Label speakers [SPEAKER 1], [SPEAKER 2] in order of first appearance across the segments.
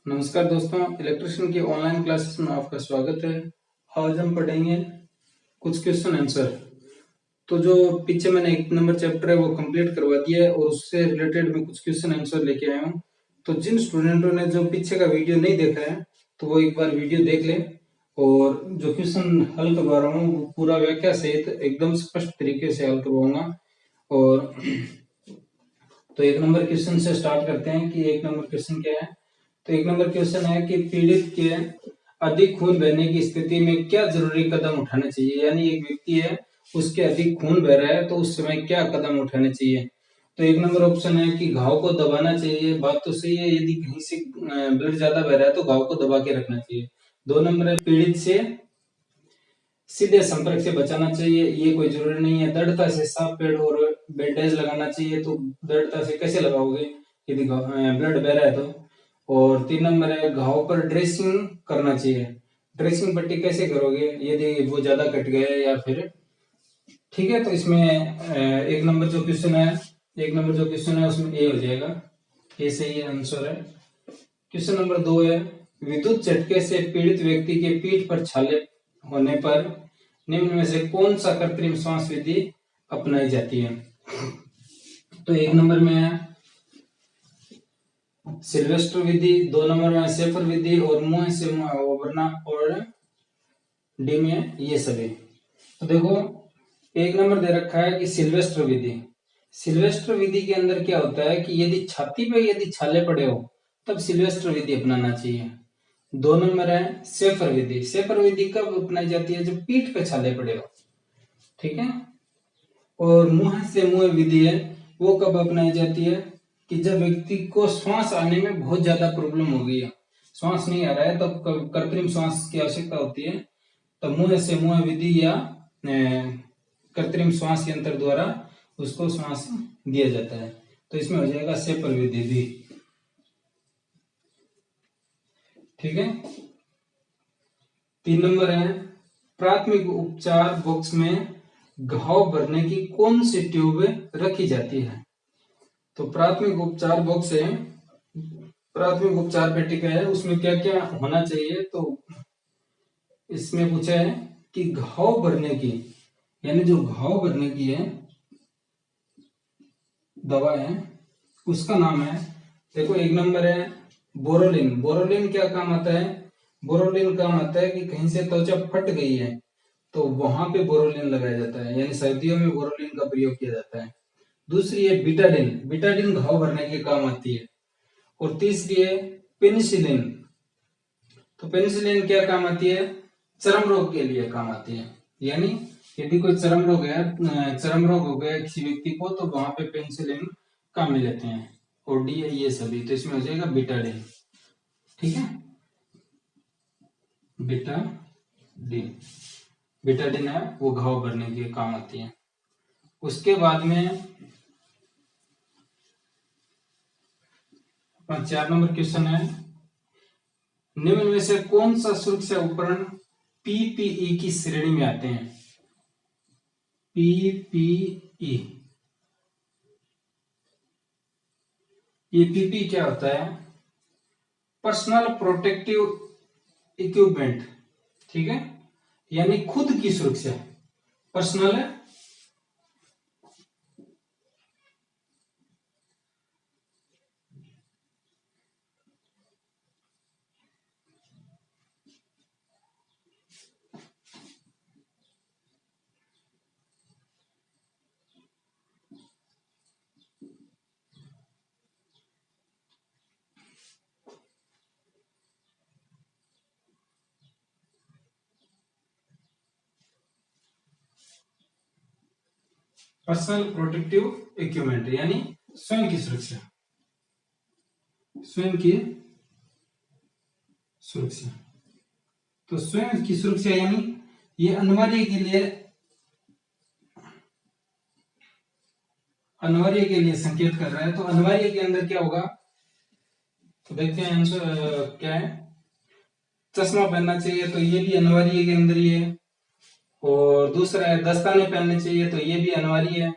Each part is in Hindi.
[SPEAKER 1] नमस्कार दोस्तों, इलेक्ट्रिशियन की ऑनलाइन क्लासेस में आपका स्वागत है। आज हम पढ़ेंगे कुछ क्वेश्चन आंसर। तो जो पीछे मैंने 1 नंबर चैप्टर है वो कंप्लीट करवा दिया है और उससे रिलेटेड मैं कुछ क्वेश्चन आंसर लेके आया हूँ। तो जिन स्टूडेंटों ने जो पीछे का वीडियो नहीं देखा है तो वो एक बार वीडियो देख लें। और जो क्वेश्चन हल करवा रहा हूँ वो पूरा व्याख्या सहित एकदम स्पष्ट तरीके से हल करवाऊंगा। और तो 1 नंबर क्वेश्चन से स्टार्ट करते हैं कि 1 नंबर क्वेश्चन क्या है। तो 1 नंबर क्वेश्चन है कि पीड़ित के अधिक खून बहने की स्थिति में क्या जरूरी कदम उठाने चाहिए। यानी एक व्यक्ति है, उसके अधिक खून बह रहा है तो उस समय क्या कदम उठाने चाहिए। तो 1 नंबर ऑप्शन है कि घाव को दबाना चाहिए। बात तो सही है, यदि कहीं से ब्लड ज्यादा बह रहा है तो घाव को दबा के रखना चाहिए। 2 नंबर है पीड़ित से सीधे संपर्क से बचाना चाहिए, ये कोई जरूरी नहीं है। दृढ़ता से साफ पेड़ और बैंडेज लगाना चाहिए। तो दृढ़ता से कैसे लगाओगे यदि ब्लड बह रहा है तो। और 3 नंबर है घाव पर ड्रेसिंग करना चाहिए। ड्रेसिंग पट्टी कैसे करोगे यदि वो ज्यादा कट गया या फिर। ठीक है, तो इसमें 1 नंबर जो क्वेश्चन है, 1 नंबर जो क्वेश्चन है उसमें ए हो जाएगा, ए सही आंसर है। क्वेश्चन नंबर 2 है विद्युत झटके से पीड़ित व्यक्ति के पीठ पर छाले होने पर निम्न में से कौन सा कृत्रिम श्वास विधि अपनाई जाती है। तो 1 नंबर में है सिल्वेस्टर विधि, 2 नंबर में सेफर विधि और मुंह से मुंह वरना और डी में ये सभी। तो देखो 1 नंबर दे रखा है कि सिल्वेस्टर विधि। सिल्वेस्टर विधि के अंदर क्या होता है कि यदि छाती पे यदि छाले पड़े हो तब सिल्वेस्टर विधि अपनाना चाहिए। 2 नंबर है सेफर विधि। सेफर विधि कब अपनाई जाती है, जब पीठ पे छाले पड़े हो। ठीक है। और मुंह से मुंह विधि है वो कब अपनाई जाती है कि जब व्यक्ति को श्वास आने में बहुत ज्यादा प्रॉब्लम हो गई है, श्वास नहीं आ रहा है, तब कृत्रिम श्वास की आवश्यकता होती है। तब मुंह से मुंह विधि या कृत्रिम श्वास यंत्र द्वारा उसको श्वास दिया जाता है। तो इसमें हो जाएगा सेफर विधि भी। ठीक है। 3 नंबर है प्राथमिक उपचार बॉक्स में घाव भरने की कौन सी ट्यूब रखी जाती है। तो प्राथमिक उपचार बॉक्स है, प्राथमिक उपचार पेटिका है, उसमें क्या क्या होना चाहिए। तो इसमें पूछा है कि घाव भरने की, यानी जो घाव भरने की है दवा है उसका नाम है, देखो 1 नंबर है बोरोलिन। बोरोलिन क्या काम आता है, बोरोलिन काम आता है कि कहीं से त्वचा फट गई है तो वहां पे बोरोलिन लगाया जाता है, यानी सर्दियों में बोरोलिन का प्रयोग किया जाता है। दूसरी है बीटाडिन। बीटाडिन घाव भरने के काम आती है। और तीसरी है पेनिसिलिन। तो पेनिसिलिन क्या काम आती है, चर्म रोग के लिए काम आती है। यानी यदि कोई चर्म रोग है, चर्म रोग हो गया किसी व्यक्ति को तो वहां पे पेनिसिलिन काम में लेते हैं। और डी है ये सभी, तो इसमें हो जाएगा बीटाडिन। ठीक है, बीटाडिन, बीटाडिन है वो घाव भरने के काम आती है। उसके बाद में 4 नंबर क्वेश्चन है निम्न में से कौन सा सुरक्षा उपकरण पीपीई की श्रेणी में आते हैं। पीपीई, ये पीपीई क्या होता है, पर्सनल प्रोटेक्टिव इक्विपमेंट। ठीक है, यानी खुद की सुरक्षा, पर्सनल है। पर्सनल प्रोटेक्टिव इक्विपमेंट यानी स्वयं की सुरक्षा, स्वयं की सुरक्षा। तो स्वयं की सुरक्षा यानी ये अनिवार्य के लिए, अनिवार्य के लिए संकेत कर रहा है। तो अनिवार्य के अंदर क्या होगा, तो देखते हैं आंसर क्या है। चश्मा पहनना चाहिए तो ये भी अनिवार्य के अंदर ही है। और दूसरा है दस्ताने पहनने चाहिए तो ये भी अनिवार्य है।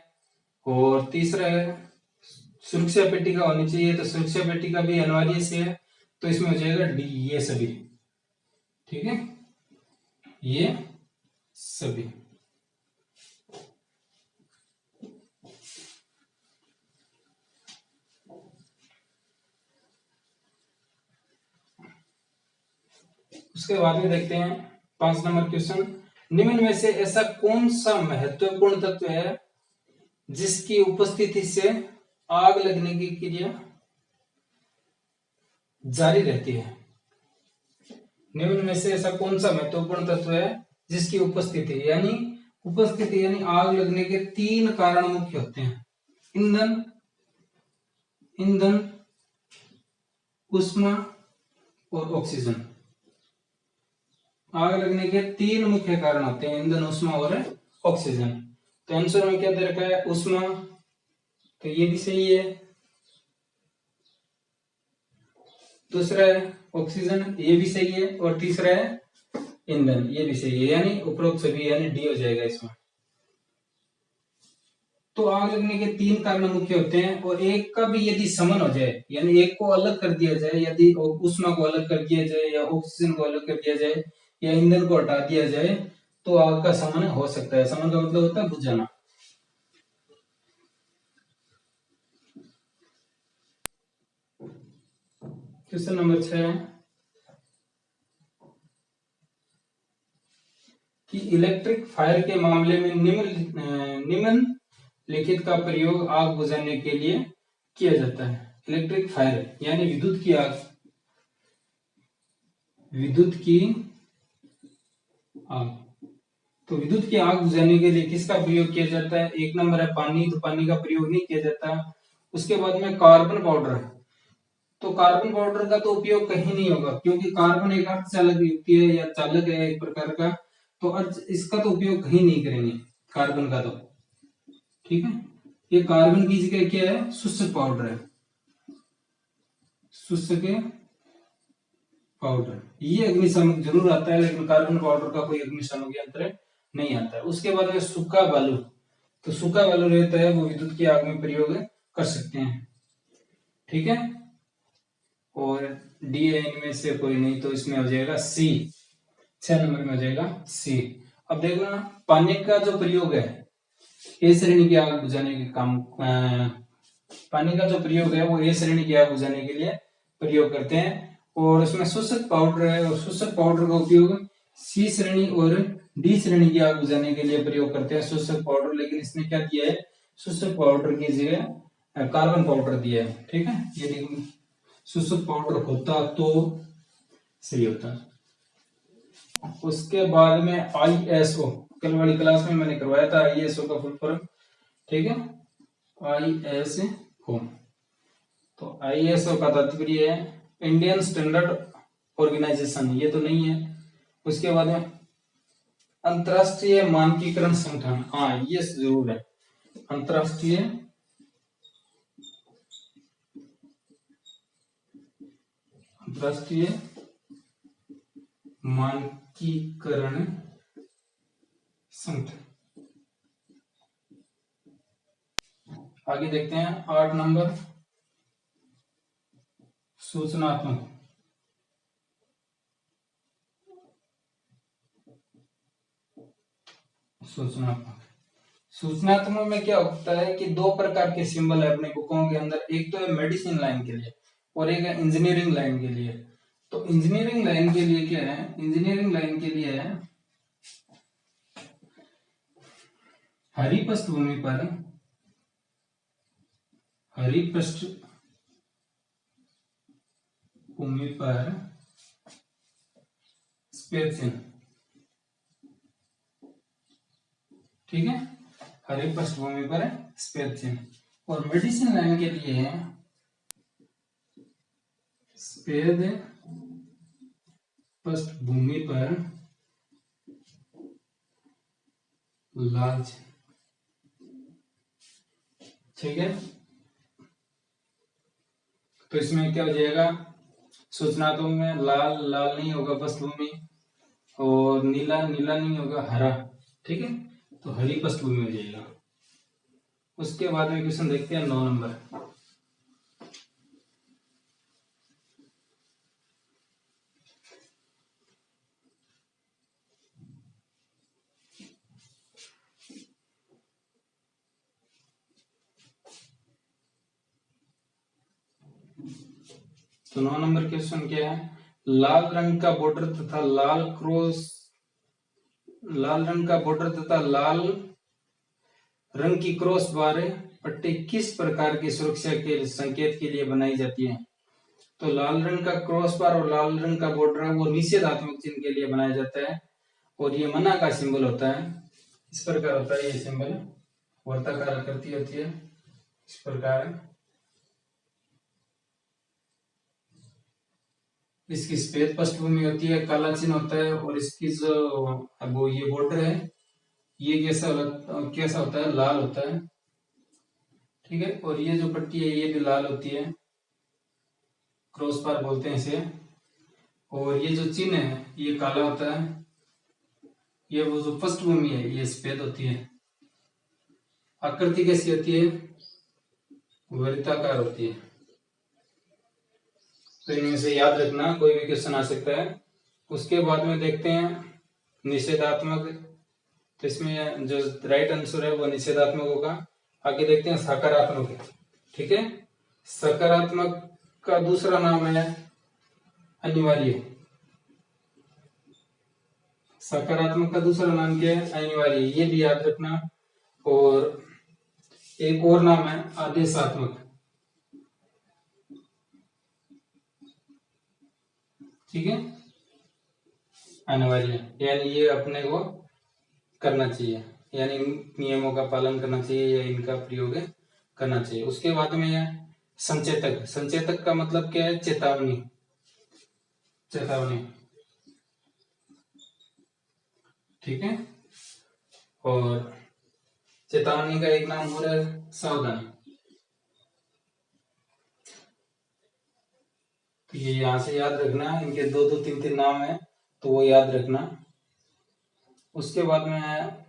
[SPEAKER 1] और तीसरा है सुरक्षा पेटिका होनी चाहिए तो सुरक्षा पेटिका भी अनिवार्य से है। तो इसमें हो जाएगा डी, ये सभी। ठीक है, ये सभी। उसके बाद में देखते हैं 5 नंबर क्वेश्चन। निम्न में से ऐसा कौन सा महत्वपूर्ण तत्व है जिसकी उपस्थिति से आग लगने की क्रिया जारी रहती है? निम्न में से ऐसा कौन सा महत्वपूर्ण तत्व है जिसकी उपस्थिति यानी आग लगने के 3 कारण मुख्य होते हैं: ईंधन, ईंधन, ऊष्मा और ऑक्सीजन। आग लगने के 3 मुख्य कारण होते हैं: ईंधन, ऊष्मा और ऑक्सीजन। तो आंसर में क्या दे रखा है? ऊष्मा, तो ये भी सही है। दूसरा है ऑक्सीजन, ये भी सही है। और तीसरा है ईंधन, ये भी सही है। यानी उपरोक्त सभी, यानी डी हो जाएगा इसमें। तो आग लगने के 3 कारण मुख्य होते हैं, और एक का भी यदि समन हो जाए, यानी एक को अलग कर दिया जाए, यदि ऊष्मा को अलग कर दिया जाए या ऑक्सीजन को अलग कर दिया जाए या ईंधन को हटा दिया जाए, तो आग का समन हो सकता है। समन का मतलब होता है बुझ जाना। क्वेश्चन नंबर 6 कि इलेक्ट्रिक फायर के मामले में निम्नलिखित का प्रयोग आग बुझाने के लिए किया जाता है। इलेक्ट्रिक फायर यानी विद्युत की आग, विद्युत की आग। तो विद्युत की आग बुझाने के लिए किसका प्रयोग किया जाता है? 1 नंबर है पानी, तो पानी का प्रयोग नहीं किया जाता। उसके बाद में कार्बन पाउडर, तो कार्बन पाउडर का तो उपयोग कहीं नहीं होगा, क्योंकि कार्बन एक अर्धचालक युक्ति है या चालक है एक प्रकार का, तो इसका तो उपयोग कहीं नहीं करेंगे कार्बन का तो। ठीक है, ये कार्बन की जगह क्या है? शुष्क पाउडर है, शुष्क पाउडर। ये अग्निशामक जरूर आता है, लेकिन कार्बन पाउडर का कोई अग्निशामक यंत्र नहीं आता है। उसके बाद में सूखा बालू, तो सूखा बालू रहता है वो विद्युत की आग में प्रयोग कर सकते हैं। ठीक है, और डी इनमें से कोई नहीं, तो इसमें हो जाएगा सी। 6 नंबर में हो जाएगा सी। अब देखना, पानी का जो प्रयोग है ए श्रेणी की आग बुझाने के काम, पानी का जो प्रयोग है वो ए श्रेणी की आग बुझाने के लिए प्रयोग करते हैं, और उसमें शोषक पाउडर है, और शोषक पाउडर का उपयोग सी श्रेणी और डी श्रेणी की आग बुझाने के लिए प्रयोग करते हैं शोषक पाउडर। लेकिन इसने क्या दिया है? शोषक पाउडर की जगह कार्बन पाउडर दिया है। ठीक है, यदि शोषक पाउडर होता तो सही होता। उसके बाद में आईएसओ, कल वाली क्लास में मैंने करवाया था आईएसओ का फुल फॉर्म। ठीक है, आईएसओ, तो आईएसओ का तात्पर्य है इंडियन स्टैंडर्ड ऑर्गेनाइजेशन, ये तो नहीं है। उसके बाद में अंतरराष्ट्रीय मानकीकरण संगठन, हाँ ये जरूर है, अंतरराष्ट्रीय मानकीकरण संगठन। आगे देखते हैं 8 नंबर, सूचनात्मक। सूचनात्मक में क्या होता है कि 2 प्रकार के सिंबल है अपने बुकों के अंदर। एक तो है मेडिसिन लाइन के लिए और एक है इंजीनियरिंग लाइन के लिए। तो इंजीनियरिंग लाइन के लिए क्या है? इंजीनियरिंग लाइन के लिए है हरी पृष्ठभूमि पर, हरी पृष्ठभूमि पर सफेद चिन्ह। ठीक है, हरी पृष्ठभूमि पर सफेद चिन्ह। और मेडिसिन लाइन के लिए है सफेद पृष्ठभूमि पर लाल चिन्ह। ठीक है, तो इसमें क्या हो जाएगा? सूचनात्मक में लाल लाल नहीं होगा पृष्ठभूमि, और नीला नीला नहीं होगा, हरा। ठीक है, तो हरी पृष्ठभूमि हो जाएगा। उसके बाद में क्वेश्चन देखते हैं 9 नंबर। तो 9 नंबर क्वेश्चन क्या है, लाल रंग का बॉर्डर तथा लाल रंग का बॉर्डर तथा लाल रंग की क्रॉस बार पट्टी किस प्रकार की सुरक्षा के संकेत के लिए बनाई जाती है। तो लाल रंग का क्रॉस बार और लाल रंग का बॉर्डर है वो निषेधात्मक चिन्ह के लिए बनाया जाता है, और ये मना का सिंबल होता है। इस प्रकार होता है ये सिंबल, वर्ताकार आकृति होती है इस प्रकार। इसकी सफेद पृष्ठभूमि होती है, काला चिन्ह होता है, और इसकी जो वो ये बॉर्डर है ये कैसा होता है, लाल होता है। ठीक है, और ये जो पट्टी है ये भी लाल होती है, क्रॉस बार बोलते हैं इसे। और ये जो चिन्ह है ये काला होता है, ये वो जो पृष्ठभूमि है ये सफेद होती है। आकृति कैसी होती है, वृत्ताकार होती है। तो इनमें से याद रखना, कोई भी क्वेश्चन आ सकता है। उसके बाद में देखते हैं निषेधात्मक, तो इसमें जो राइट आंसर है वो निषेधात्मक होगा। आगे देखते हैं सकारात्मक। ठीक है, सकारात्मक का दूसरा नाम है अनिवार्य। सकारात्मक का दूसरा नाम क्या है, अनिवार्य, ये भी याद रखना। और एक और नाम है आदेशात्मक। ठीक है, अनिवार्य यानी ये अपने को करना चाहिए, यानी नियमों का पालन करना चाहिए या इनका प्रयोग करना चाहिए। उसके बाद में है संचेतक। संचेतक का मतलब क्या है, चेतावनी। चेतावनी, ठीक है। और चेतावनी का एक नाम और है सावधान। तो ये यहां से याद रखना, इनके दो दो तीन तीन नाम है तो वो याद रखना। उसके बाद में है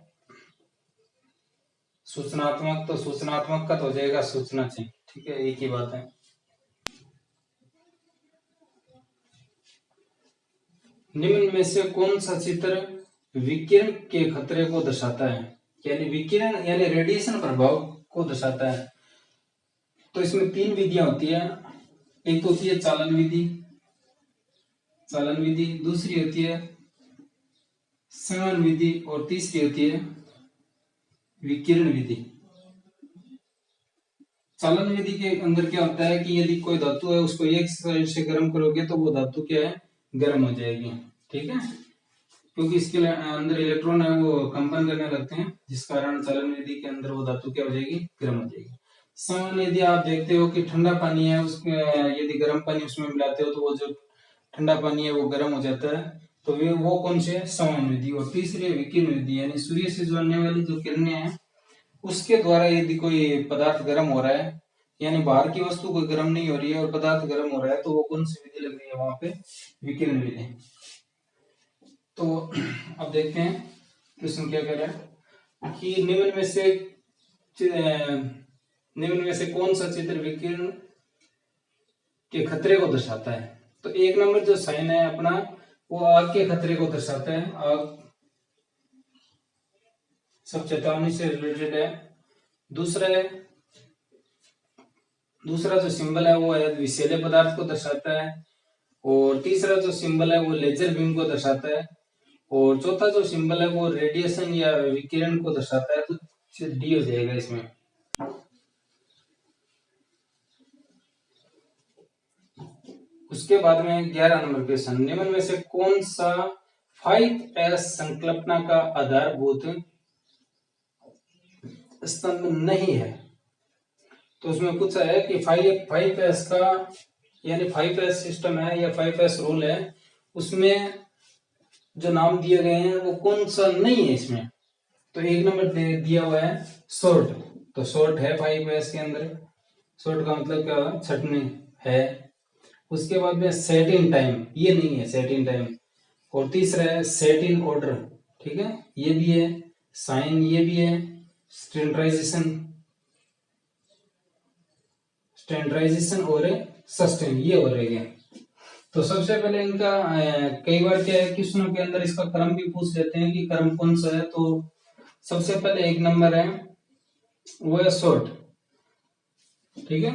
[SPEAKER 1] सूचनात्मक। तो सूचनात्मक का तो हो जाएगा सूचना चिन्ह। ठीक है, एक ही बात है। निम्न में से कौन सा चित्र विकिरण के खतरे को दर्शाता है, यानी विकिरण यानी रेडिएशन प्रभाव को दर्शाता है। तो इसमें तीन विधियां होती है। एक तो होती है चालन विधि, चालन विधि, दूसरी होती है संवहन विधि, और तीसरी होती है विकिरण विधि। चालन विधि के अंदर क्या होता है कि यदि कोई धातु है उसको एक साइड से गर्म करोगे तो वो धातु क्या है, गर्म हो जाएगी। ठीक है, क्योंकि इसके अंदर इलेक्ट्रॉन है वो कंपन करने लगते हैं, जिस कारण चालन विधि के अंदर वो धातु क्या हो जाएगी, गर्म हो जाएगी। संवहन यदि आप देखते हो कि ठंडा पानी है उसमें यदि गर्म पानी उसमें मिलाते हो तो वो जो ठंडा पानी है वो गर्म हो जाता है। तो वो कौन से है, संवहन विधि। और तीसरी है विकिरण विधि, यानी सूर्य से जो आने वाली जो किरणें हैं उसके द्वारा यदि कोई पदार्थ गर्म हो रहा है, यानी बाहर की वस्तु कोई गर्म नहीं हो रही है और पदार्थ गर्म हो रहा है, तो वो कौन सी विधि लग रही है वहां पे, विकिरण विधि। तो अब देखते हैं क्वेश्चन क्या कह रहा है कि निम्न में से कौन सा चित्र विकिरण के खतरे को दर्शाता है। तो एक नंबर जो साइन है अपना वो आग के खतरे को दर्शाता है। आग सब चेतावनी से रिलेटेड है। दूसरा जो सिंबल है वो है विषैले पदार्थ को दर्शाता है। और तीसरा जो सिंबल है वो लेजर बीम को दर्शाता है। और चौथा जो सिंबल है वो रेडिएशन या विकिरण को दर्शाता है। तो डी हो जाएगा इसमें। उसके बाद में 11 नंबर क्वेश्चन, निम्न में से कौन सा 5s संकल्पना का आधारभूत स्तंभ नहीं है। तो उसमें पूछा है कि 5s का यानी 5s सिस्टम है या 5s रूल है, उसमें जो नाम दिए गए हैं वो कौन सा नहीं है इसमें। तो एक नंबर दिया हुआ है शॉर्ट। तो शॉर्ट है 5s के अंदर। शॉर्ट का मतलब क्या है, छटनी है। उसके बाद में सेट इन टाइम, ये नहीं है सेट इन टाइम। और तीसरा है सेट इन ऑर्डर, ठीक है, ये भी है। साइन ये भी है। स्टैंडर्डाइजेशन और सस्टेन ये हो रहे हैं। तो सबसे पहले इनका कई बार क्या है क्वेश्चनों के अंदर इसका क्रम भी पूछ लेते हैं कि क्रम कौन सा है। तो सबसे पहले एक नंबर है वो है शॉर्ट। ठीक है,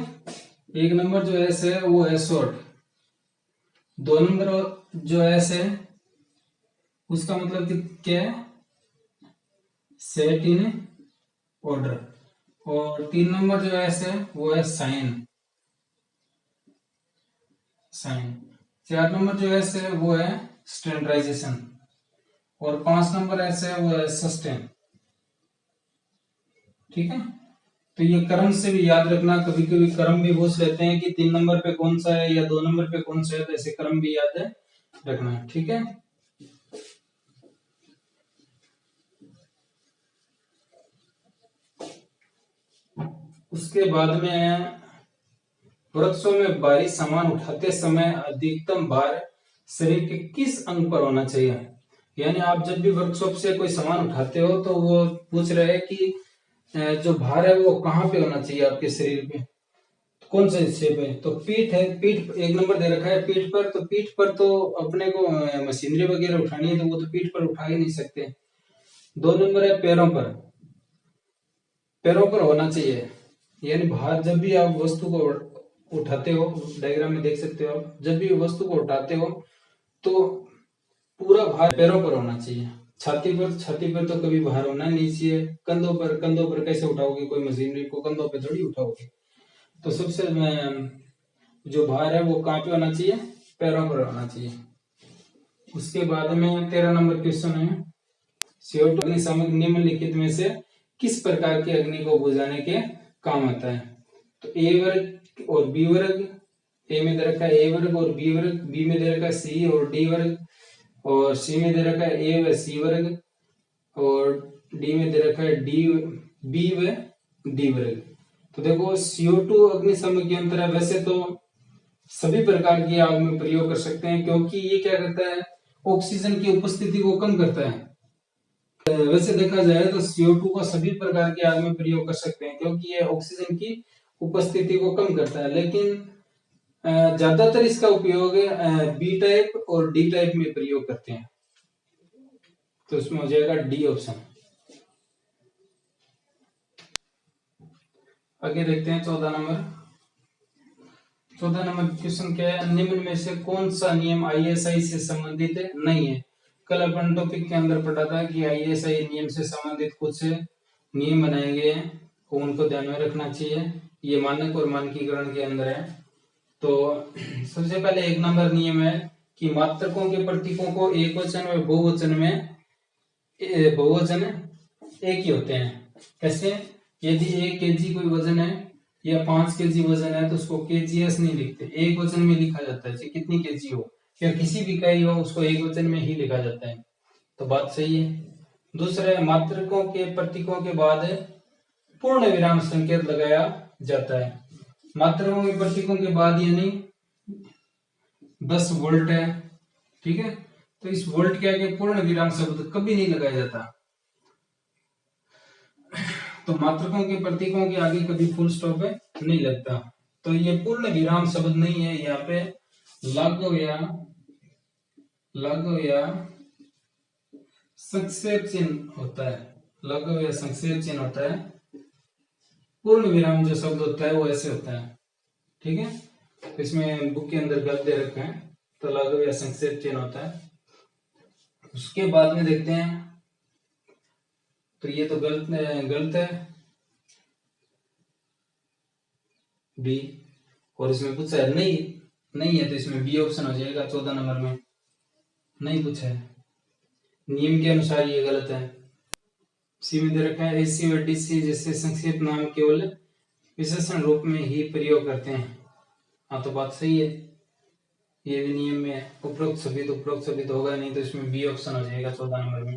[SPEAKER 1] एक नंबर जो है वो है शॉर्ट। 2 नंबर जो एस है उसका मतलब कि क्या है, सेट इन ऑर्डर। और 3 नंबर जो एस है वो है साइन, साइन। 4 नंबर जो एस है वो है स्टैंडर्डाइजेशन। और 5 नंबर एस है वो है सस्टेन। ठीक है, तो ये क्रम से भी याद रखना, कभी कभी क्रम भी पूछ लेते हैं कि 3 नंबर पे कौन सा है या 2 नंबर पे कौन सा है, तो ऐसे क्रम भी याद है रखना। ठीक है, उसके बाद में वृक्षों में भारी सामान उठाते समय अधिकतम भार शरीर के किस अंग पर होना चाहिए। यानी आप जब भी वर्कशॉप से कोई सामान उठाते हो तो वो पूछ रहे हैं कि जो भार है वो कहाँ पे होना चाहिए आपके शरीर पे, कौन सा हिस्से पे। तो पीठ है, पीठ 1 नंबर दे रखा है पीठ पर, तो पीठ पर तो अपने को मशीनरी वगैरह उठानी है तो वो तो पीठ पर उठा ही नहीं सकते। 2 नंबर है पैरों पर, पैरों पर होना चाहिए। यानी भार जब भी आप वस्तु को उठाते हो, डायग्राम में देख सकते हो आप, जब भी वस्तु को उठाते हो तो पूरा भार पैरों पर होना चाहिए। छाती पर, छाती पर तो कभी भार होना नहीं चाहिए। कंधों पर, कंधों पर कैसे उठाओगे, कोई मशीनरी को कंधों पे थोड़ी उठाओगे। तो सबसे जो भार है वो कहाँ पे होना चाहिए, पैरों पर होना चाहिए। उसके बाद में 13 नंबर क्वेश्चन है, CO2 अग्नि सामग्री निम्नलिखित में से किस प्रकार की अग्नि को बुझाने के काम आता है। तो ए वर्ग और बी वर्ग, ए में दे रखा है ए वर्ग और बी वर्ग, बी में दे रखा है सी और डी वर्ग, और सी में दे रखा है ए व सी वर्ग, और डी में दे रखा है डी बी व डी वर्ग। तो देखो CO2 अग्नि सामग्री अंतर है, वैसे तो सभी प्रकार की आग में प्रयोग कर सकते हैं क्योंकि ये क्या करता है, ऑक्सीजन की उपस्थिति को कम करता है। वैसे देखा जाए तो CO2 को सभी प्रकार की आग में प्रयोग कर सकते हैं क्योंकि ये ऑक्सीजन की उपस्थिति को कम करता है, लेकिन ज्यादातर इसका उपयोग बी टाइप और डी टाइप में प्रयोग करते हैं। तो इसमें हो जाएगा डी ऑप्शन। आगे देखते हैं 14 नंबर। 14 नंबर क्वेश्चन क्या है, निम्न में से कौन सा नियम ISI से संबंधित नहीं है। कल अपन टॉपिक के अंदर पढ़ा था कि ISI नियम से संबंधित कुछ नियम बनाए गए हैं, उनको ध्यान में रखना चाहिए। ये मानक और मानकीकरण के अंदर है। तो सबसे पहले 1 नंबर नियम है कि मात्रकों के प्रतीकों को एक वचन और बहुवचन में, बहुवचन एक ही होते हैं। कैसे, यदि 1 kg कोई वजन है या 5 kg वजन है तो उसको kgs नहीं लिखते, एक वचन में लिखा जाता है। चाहे कितनी kg हो या किसी भी इकाई हो, उसको एक वचन में ही लिखा जाता है। तो बात सही है। दूसरा है, मात्रकों के प्रतीकों के बाद पूर्ण विराम संकेत लगाया जाता है। मात्रकों के प्रतीकों के बाद यानी 10 वोल्ट है, ठीक है, तो इस वोल्ट के आगे पूर्ण विराम शब्द कभी नहीं लगाया जाता। तो मात्रकों के प्रतीकों के आगे कभी फुल स्टॉप नहीं लगता। तो ये पूर्ण विराम शब्द नहीं है, यहाँ पे लघु या संक्षेप चिन्ह होता है, लघु या संक्षेप चिन्ह होता है। पूर्ण विराम जो शब्द होता है वो ऐसे होता है। ठीक है, तो इसमें बुक के अंदर गलत दे रखे हैं, तो लघु या संक्षेप चिन्ह होता है। उसके बाद में देखते हैं, तो ये तो गलत है बी, और इसमें पूछा है नहीं है, तो इसमें बी ऑप्शन हो जाएगा 14 नंबर में। नहीं पूछा है, नियम के अनुसार ये गलत है। सी में दे रखा है एसी और डीसी जैसे संक्षेप नाम केवल विशेषण रूप में ही प्रयोग करते हैं। हाँ, तो बात सही है, ये भी नियम में उपरोक्त शब्द होगा नहीं, तो इसमें बी ऑप्शन हो जाएगा 14 नंबर में।